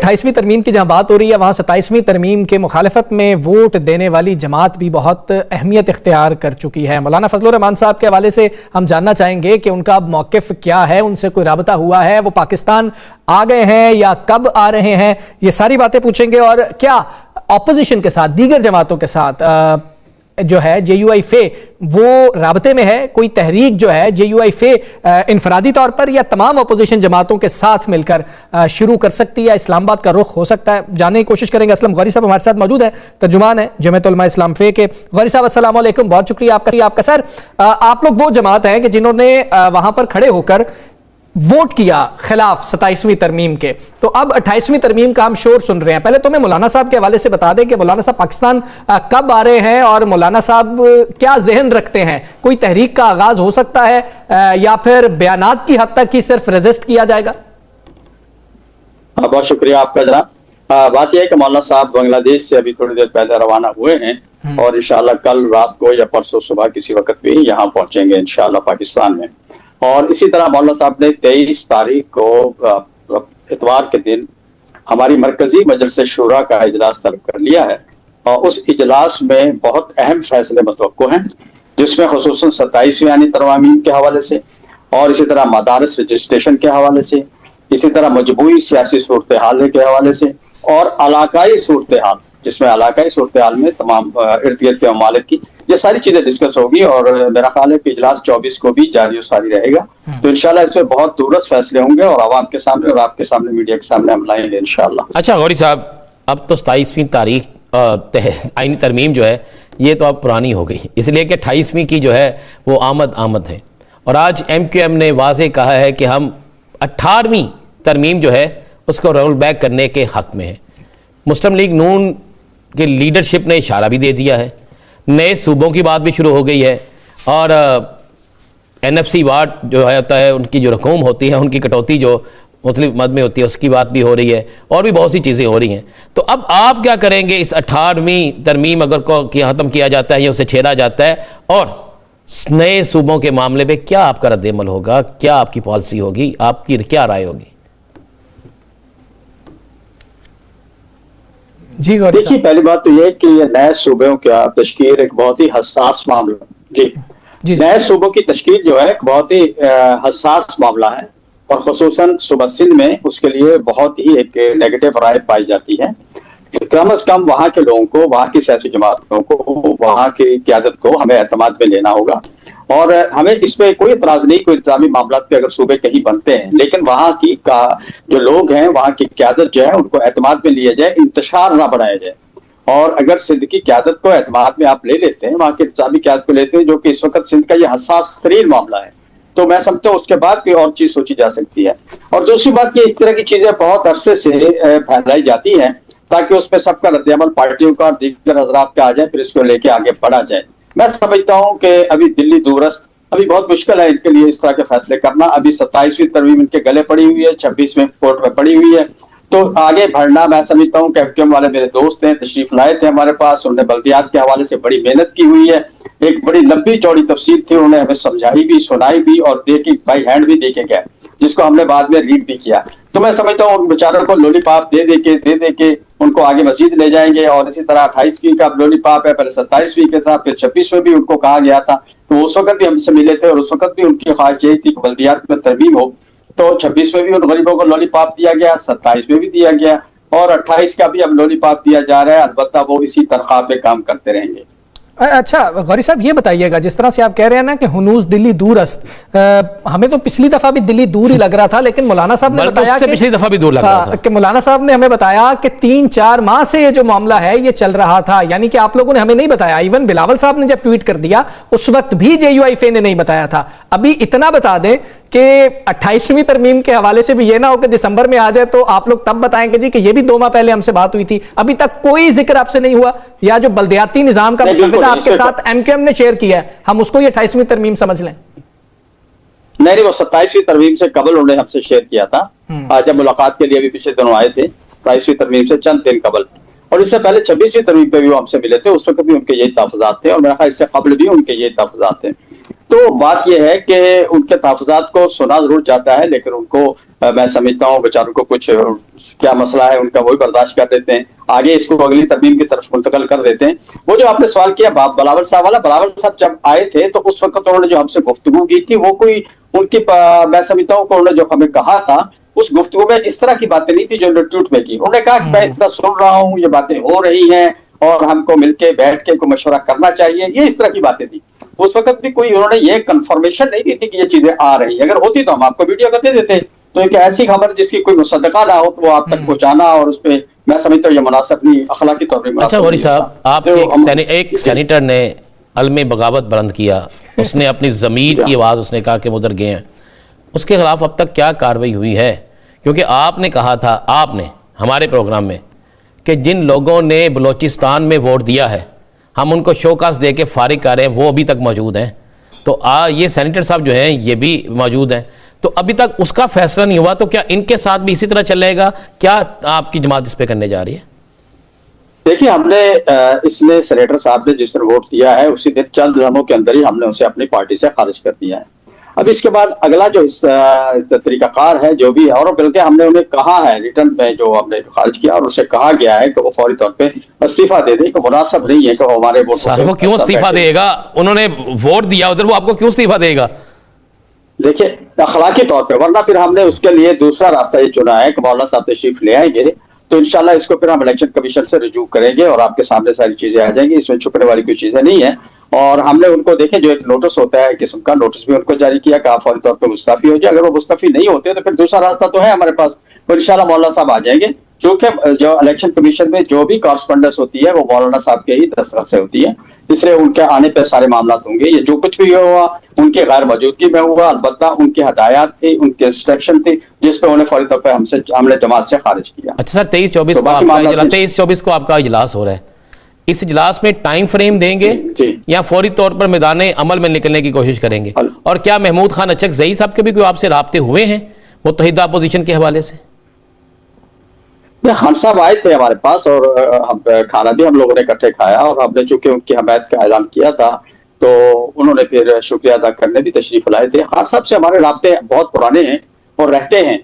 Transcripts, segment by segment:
28ویں ترمیم کی جہاں بات ہو رہی ہے وہاں 27ویں ترمیم کے مخالفت میں ووٹ دینے والی جماعت بھی بہت اہمیت اختیار کر چکی ہے. مولانا فضل الرحمان صاحب کے حوالے سے ہم جاننا چاہیں گے کہ ان کا اب موقف کیا ہے, ان سے کوئی رابطہ ہوا ہے, وہ پاکستان آ گئے ہیں یا کب آ رہے ہیں, یہ ساری باتیں پوچھیں گے. اور کیا اپوزیشن کے ساتھ, دیگر جماعتوں کے ساتھ جو ہے جے یو آئی فے وہ رابطے میں ہے, کوئی تحریک جو ہے جے یو آئی فے انفرادی طور پر یا تمام اپوزیشن جماعتوں کے ساتھ مل کر شروع کر سکتی ہے, اسلام آباد کا رخ ہو سکتا ہے, جاننے کی کوشش کریں گے. اسلم غوری صاحب ہمارے ساتھ موجود ہیں, ترجمان ہیں جمعیت علماء اسلام فے کے. غوری صاحب السلام علیکم, بہت شکریہ آپ کا. سر, آپ لوگ وہ جماعت ہیں کہ جنہوں نے وہاں پر کھڑے ہو کر ووٹ کیا خلاف 27ویں ترمیم کے, تو اب 28ویں ترمیم کا ہم شور سن رہے ہیں. پہلے تو میں مولانا صاحب کے حوالے سے بتا دیں کہ مولانا صاحب پاکستان کب آ رہے ہیں اور مولانا صاحب کیا ذہن رکھتے ہیں, کوئی تحریک کا آغاز ہو سکتا ہے یا پھر بیانات کی حد تک ہی صرف رجسٹ کیا جائے گا؟ بہت شکریہ آپ کا جناب. بات یہ ہے کہ مولانا صاحب بنگلہ دیش سے ابھی تھوڑی دیر پہلے روانہ ہوئے ہیں اور انشاءاللہ کل رات کو یا پرسوں صبح کسی وقت بھی یہاں پہنچیں گے انشاءاللہ پاکستان میں. اور اسی طرح مولانا صاحب نے 23 تاریخ کو اتوار کے دن ہماری مرکزی مجلس شورا کا اجلاس طلب کر لیا ہے اور اس اجلاس میں بہت اہم فیصلے متوقع ہیں, جس میں خصوصاً 27ویں یعنی ترامیم کے حوالے سے اور اسی طرح مدارس رجسٹریشن کے حوالے سے, اسی طرح مجموعی سیاسی صورتحال کے حوالے سے اور علاقائی صورتحال, جس میں علاقائی صورتحال میں تمام ارد گرد کے ممالک کی یہ ساری چیزیں ڈسکس ہوگی. اور میرا خیال ہے کہ اجلاس 24 کو بھی جاری و ساری رہے گا, تو انشاءاللہ اس میں بہت دورس فیصلے ہوں گے اور عوام کے سامنے اور آپ کے سامنے میڈیا کے سامنے ہم لائیں گے انشاءاللہ. اچھا غوری صاحب, اب تو 27ویں تاریخ آئینی ترمیم جو ہے یہ تو اب پرانی ہو گئی, اس لیے کہ 28ویں کی جو ہے وہ آمد ہے. اور آج ایم کیو ایم نے واضح کہا ہے کہ ہم 18ویں ترمیم جو ہے اس کو رول بیک کرنے کے حق میں ہے. مسلم لیگ نون کے لیڈرشپ نے اشارہ بھی دے دیا ہے, نئے صوبوں کی بات بھی شروع ہو گئی ہے, اور این ایف سی وارڈ جو ہے ہوتا ہے ان کی جو رقوم ہوتی ہے ان کی کٹوتی جو مختلف مد میں ہوتی ہے اس کی بات بھی ہو رہی ہے, اور بھی بہت سی چیزیں ہو رہی ہیں. تو اب آپ کیا کریں گے اس 18ویں ترمیم اگر کو ختم کیا جاتا ہے یا اسے چھیڑا جاتا ہے, اور نئے صوبوں کے معاملے پہ کیا آپ کا رد عمل ہوگا, کیا آپ کی پالیسی ہوگی, آپ کی کیا رائے ہوگی؟ جی دیکھیے, پہلی بات تو یہ ہے کہ یہ نئے صوبوں کا تشکیل ایک بہت ہی حساس معاملہ ہے. جی, نئے صوبوں کی تشکیل جو ہے ایک بہت ہی حساس معاملہ ہے, اور خصوصاً صوبہ سندھ میں اس کے لیے بہت ہی ایک نیگیٹو رائے پائی جاتی ہے. کم از کم وہاں کے لوگوں کو, وہاں کی سیاسی جماعتوں کو, وہاں کی قیادت کو ہمیں اعتماد میں لینا ہوگا. اور ہمیں اس پہ کوئی اعتراض نہیں, کوئی انتظامی معاملات پہ اگر صوبے کہیں بنتے ہیں, لیکن وہاں کی جو لوگ ہیں, وہاں کی قیادت جو ہے ان کو اعتماد میں لیا جائے, انتشار نہ بڑھایا جائے. اور اگر سندھ کی قیادت کو اعتماد میں آپ لے لیتے ہیں, وہاں کی انتظامی قیادت کو لیتے ہیں, جو کہ اس وقت سندھ کا یہ حساس ترین معاملہ ہے, تو میں سمجھتا ہوں اس کے بعد کوئی اور چیز سوچی جا سکتی ہے. اور دوسری بات یہ, اس طرح کی چیزیں بہت عرصے سے پھیلائی جاتی ہیں تاکہ اس میں سب کا رد عمل پارٹیوں کا اور دیگر حضرات کا آ جائے, پھر اس کو لے کے آگے بڑھا جائے. میں سمجھتا ہوں کہ ابھی دلی دورست, ابھی بہت مشکل ہے ان کے لیے اس طرح کے فیصلے کرنا. ابھی 27ویں ترمیم ان کے گلے پڑی ہوئی ہے, 26ویں کورٹ میں پڑی ہوئی ہے, تو آگے بڑھنا میں سمجھتا ہوں کہ ایم کیو ایم والے میرے دوست ہیں, تشریف لائے تھے ہمارے پاس, انہوں نے بلدیات کے حوالے سے بڑی محنت کی ہوئی ہے, ایک بڑی لمبی چوڑی تفصیل تھی, انہوں نے ہمیں سمجھائی بھی, سنائی بھی, اور دیکھی بائی ہینڈ بھی دیکھے گئے, جس کو ہم نے بعد میں ریڈ بھی کیا. تو میں سمجھتا ہوں ان بیچاروں کو لولی پاپ دے دے کے ان کو آگے مزید لے جائیں گے. اور اسی طرح 28ویں کا لولی پاپ ہے, پہلے 27ویں کے تھا, پھر 26ویں بھی ان کو کہا گیا تھا, تو اس وقت بھی ہم سے ملے تھے, اور اس وقت بھی ان کی خواہش یہی تھی کہ بلدیات میں ترمیم ہو. تو 26ویں بھی ان غریبوں کو لولی پاپ دیا گیا, 27ویں بھی دیا گیا, اور 28 کا بھی اب لولی پاپ دیا جا رہا ہے. البتہ وہ اسی تنخواہ پہ کام کرتے رہیں گے. اچھا غوری صاحب, یہ بتائیے گا, جس طرح سے آپ کہہ رہے ہیں نا کہ ہنوز دلی دور است, ہمیں تو پچھلی دفعہ بھی دلی دور ہی لگ رہا تھا, لیکن مولانا صاحب نے بتایا کہ پچھلی دفعہ بھی دور لگ رہا تھا, کہ مولانا صاحب نے ہمیں بتایا کہ 3-4 ماہ سے یہ جو معاملہ ہے یہ چل رہا تھا. یعنی کہ آپ لوگوں نے ہمیں نہیں بتایا, ایون بلاول صاحب نے جب ٹویٹ کر دیا اس وقت بھی جے یو آئی فے نے نہیں بتایا تھا. ابھی اتنا بتا دیں کہ 28ویں ترمیم کے حوالے سے بھی یہ نہ ہو کہ دسمبر میں آ جائے تو آپ لوگ تب بتائیں گے جی کہ یہ بھی 2 ماہ پہلے ہم سے بات ہوئی تھی. ابھی تک کوئی ذکر آپ سے نہیں ہوا, یا جو بلدیاتی نظام کا مسودہ آپ کے ساتھ ایم کیو ایم نے شیئر کیا ہے, ہم اس کو یہ 28ویں ترمیم سمجھ لیں؟ نہیں, وہ 27ویں ترمیم سے قبل انہوں نے ہم سے شیئر کیا تھا, جب ملاقات کے لیے ابھی پچھلے دنوں آئے تھے, 27ویں ترمیم سے چند دن قبل. اور اس سے پہلے 26ویں ترمیم پہ بھی وہ ہم سے ملے تھے, اس وقت بھی ان کے یہی تحفظات تھے, اور میرا خیال اس سے قبل بھی ان کے یہی تحفظات تھے. تو بات یہ ہے کہ ان کے تحفظات کو سنا ضرور جاتا ہے, لیکن ان کو میں سمجھتا ہوں بیچاروں کو کچھ کیا مسئلہ ہے ان کا وہی برداشت کر دیتے ہیں, آگے اس کو اگلی ترمیم کی طرف منتقل کر دیتے ہیں. وہ جو آپ نے سوال کیا بلاول صاحب والا, بلاول صاحب جب آئے تھے تو اس وقت انہوں نے جو ہم سے گفتگو کی تھی وہ کوئی ان کی میں سمجھتا ہوں کہ انہوں نے جو ہمیں کہا تھا اس گفتگو میں اس طرح کی باتیں نہیں تھی جو انسٹیٹیوٹ میں کی. انہوں نے کہا کہ میں اس طرح سن رہا ہوں, یہ باتیں ہو رہی ہیں اور ہم کو مل کے بیٹھ کے کوئی مشورہ کرنا چاہیے, یہ اس طرح کی باتیں تھی. اس وقت بھی کوئی انہوں نے یہ کنفرمیشن نہیں دی تھی کہ یہ چیزیں آ رہی ہیں, اگر ہوتی تو ہم آپ کو ویڈیو کر دے دیتے. تو ایک ایسی خبر جس کی کوئی مصدقہ نہ ہو تو وہ آپ تک پہنچانا اور اس پہ میں سمجھتا ہوں یہ مناسب نہیں, اخلاقی طور پہ. اچھا غوری صاحب, آپ ایک سینیٹر نے علم بغاوت بلند کیا, اس نے اپنی ضمیر کی آواز اس نے کہا کہ ادھر گئے ہیں, اس کے خلاف اب تک کیا کارروائی ہوئی ہے؟ کیونکہ آپ نے کہا تھا, آپ نے ہمارے پروگرام میں, کہ جن لوگوں نے بلوچستان میں ووٹ دیا ہے ہم ان کو شوکاس دے کے فارغ کر رہے ہیں, وہ ابھی تک موجود ہیں. تو یہ سینیٹر صاحب جو ہیں یہ بھی موجود ہیں, تو ابھی تک اس کا فیصلہ نہیں ہوا, تو کیا ان کے ساتھ بھی اسی طرح چلے گا؟ کیا آپ کی جماعت اس پہ کرنے جا رہی ہے؟ دیکھیے, ہم نے اس میں سینیٹر صاحب نے جس طرح ووٹ دیا ہے اسی دن چند لمحوں کے اندر ہی ہم نے اسے اپنی پارٹی سے خارج کر دیا ہے. اب اس کے بعد اگلا جو طریقہ کار ہے جو بھی ہے, اور بلکہ ہم نے انہیں کہا ہے ریٹرن میں جو ہم نے خارج کیا, اور اسے کہا گیا ہے کہ وہ فوری طور پہ استعفیٰ دے دے, کہ مناسب نہیں ہے کہ وہ ہمارے ووٹ. وہ کیوں استعفیٰ دے گا؟ انہوں نے ووٹ دیا ادھر, وہ آپ کو کیوں استعفیٰ دے گا؟ دیکھیے اخلاقی طور پہ, ورنہ پھر ہم نے اس کے لیے دوسرا راستہ یہ چنا ہے کہ مولانا صاحب تشریف لے آئیں گے تو انشاءاللہ اس کو پھر ہم الیکشن کمیشن سے رجوع کریں گے اور آپ کے سامنے ساری چیزیں آ جائیں گی, اس میں چھپنے والی کوئی چیزیں نہیں ہیں. اور ہم نے ان کو دیکھیں جو ایک نوٹس ہوتا ہے قسم کا, نوٹس بھی ان کو جاری کیا کہ آپ فوری طور پہ مستعفی ہو جائے. اگر وہ مستعفی نہیں ہوتے تو پھر دوسرا راستہ تو ہے ہمارے پاس, تو انشاءاللہ مولانا صاحب آ جائیں گے. چونکہ جو الیکشن کمیشن میں جو بھی کارسپونڈنس ہوتی ہے وہ مولانا صاحب کے ہی دستخط سے ہوتی ہے, اس لیے ان کے آنے پہ سارے معاملات ہوں گے. یہ جو کچھ بھی ہوا ان کے غیر موجودگی میں ہوا, البتہ ان کی ہدایات تھی, ان کے انسٹرکشن تھی جس پہ انہیں فوری طور پہ ہم نے جماعت سے خارج کیا. اچھا سر, 23-24 کو آپ کا اجلاس ہو رہا ہے, اس اجلاس میں ٹائم فریم دیں گے یا فوری طور پر میدان عمل میں نکلنے کی کوشش کریں گے؟ اور کیا محمود خان اچکزئی صاحب کے بھی کوئی آپ سے رابطے ہوئے ہیں متحدہ اپوزیشن کے حوالے سے؟ خان صاحب آئے تھے ہمارے پاس اور کھانا بھی ہم لوگوں نے اکٹھے کھایا, اور ہم نے چونکہ ان کی حمایت کا اعلان کیا تھا تو انہوں نے پھر شکریہ ادا کرنے بھی تشریف لائے تھے. خان صاحب سے ہمارے رابطے بہت پرانے ہیں اور رہتے ہیں,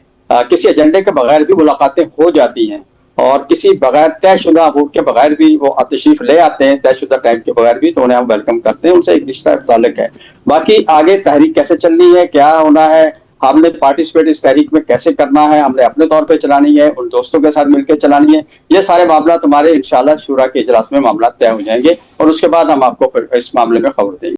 کسی ایجنڈے کے بغیر بھی ملاقاتیں ہو جاتی ہیں, اور کسی بغیر طے شدہ ووٹ کے بغیر بھی وہ تشریف لے آتے ہیں, طے شدہ ٹائم کے بغیر بھی, تو انہیں ہم ویلکم کرتے ہیں, ان سے ایک رشتہ تعلق ہے. باقی آگے تحریک کیسے چلنی ہے, کیا ہونا ہے, ہم نے پارٹیسپیٹ اس تحریک میں کیسے کرنا ہے, ہم نے اپنے طور پہ چلانی ہے, ان دوستوں کے ساتھ مل کے چلانی ہے, یہ سارے معاملات ہمارے انشاءاللہ شورا کے اجلاس میں معاملات طے ہو جائیں گے, اور اس کے بعد ہم آپ کو اس معاملے میں خبر دیں گے.